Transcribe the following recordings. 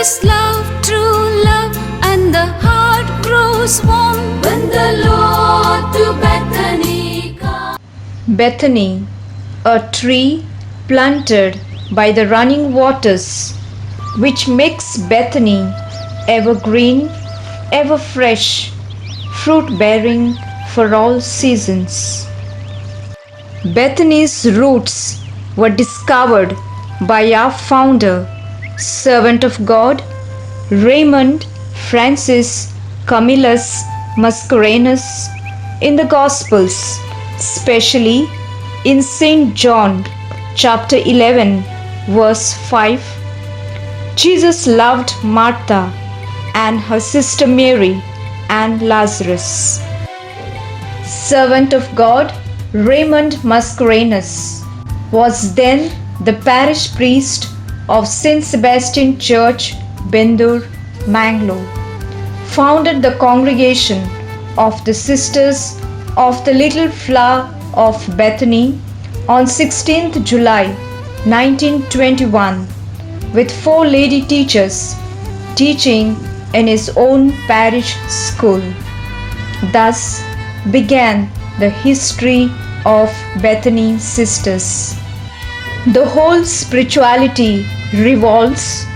is love, true love, and the heart grows warm when the Lord to Bethany comes. Bethany, a tree planted by the running waters, which makes Bethany ever green, ever fresh, fruit bearing for all seasons. Bethany's roots were discovered by our founder, servant of God, Raymond Francis Camillus Mascarenhas, in the Gospels, especially in St. John chapter 11 verse 5. Jesus loved Martha and her sister Mary and Lazarus. Servant of God Raymond Mascarenhas was then the parish priest of St. Sebastian Church, Bendur, Mangalore. Founded the congregation of the Sisters of the Little Flower of Bethany on 16th July 1921 with 4 lady teachers teaching in his own parish school. Thus began the history of Bethany Sisters. The whole spirituality revolves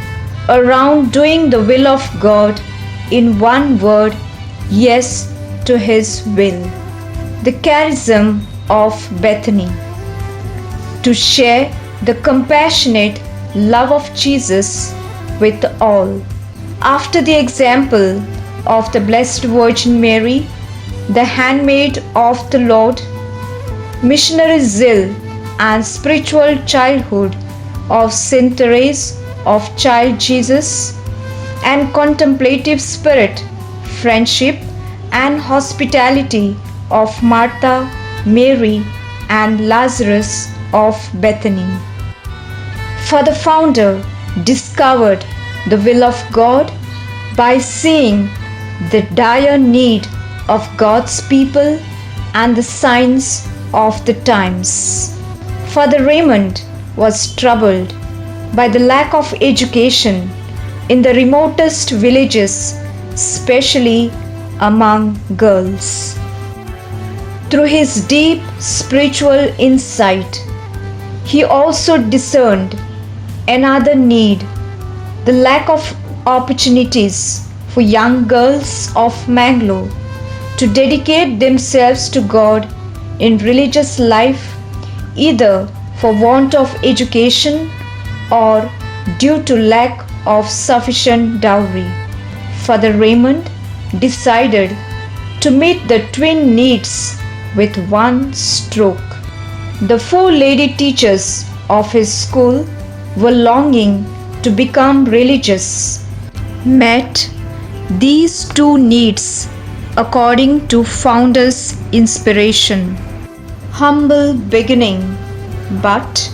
around doing the will of God in one word, yes to His will. The charism of Bethany. To share the compassionate love of Jesus with all. After the example of the Blessed Virgin Mary, the handmaid of the Lord, missionary zeal and spiritual childhood of Saint Therese of Child Jesus, and contemplative spirit, friendship and hospitality of Martha, Mary and Lazarus of Bethany. For the founder discovered the will of God by seeing the dire need of God's people and the signs of the times. Father Raymond was troubled by the lack of education in the remotest villages, especially among girls. Through his deep spiritual insight, he also discerned another need, the lack of opportunities for young girls of Mangalore to dedicate themselves to God in religious life, either for want of education or due to lack of sufficient dowry. Father Raymond decided to meet the twin needs with one stroke. The 4 lady teachers of his school were longing to become religious, met these 2 needs according to founder's inspiration. Humble beginning, but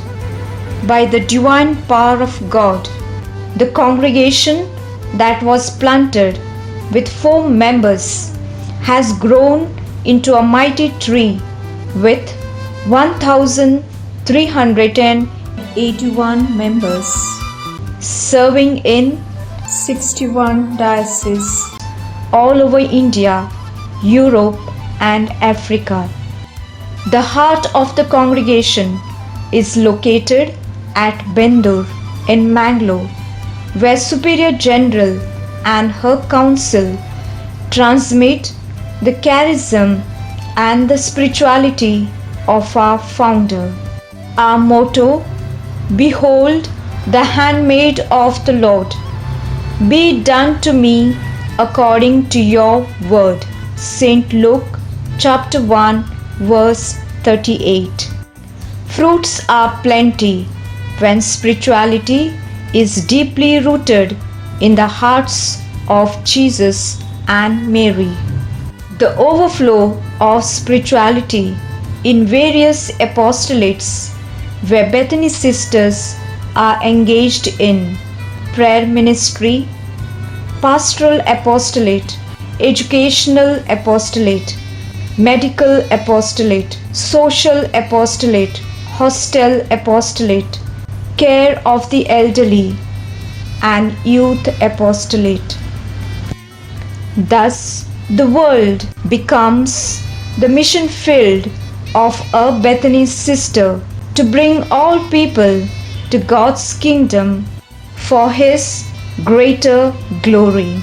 by the divine power of God, the congregation that was planted with 4 members has grown into a mighty tree with 1,381 members, serving in 61 dioceses all over India, Europe and Africa. The heart of the congregation is located at Bendur in Mangalore, where Superior General and her council transmit the charism and the spirituality of our founder. Our motto, Behold the handmaid of the Lord, be done to me according to your word. St. Luke chapter 1 verse 38. Fruits are plenty when spirituality is deeply rooted in the hearts of Jesus and Mary. The overflow of spirituality in various apostolates where Bethany Sisters are engaged in prayer ministry, pastoral apostolate, educational apostolate, medical apostolate, social apostolate, hostel apostolate, care of the elderly, and youth apostolate. Thus, the world becomes the mission field of a Bethany sister to bring all people to God's kingdom for His greater glory.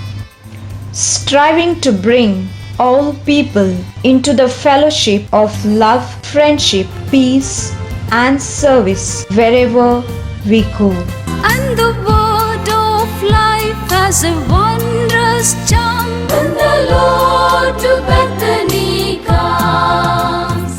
Striving to bring all people into the fellowship of love, friendship, peace, and service wherever we go. And the word of life has a wondrous charm. When the Lord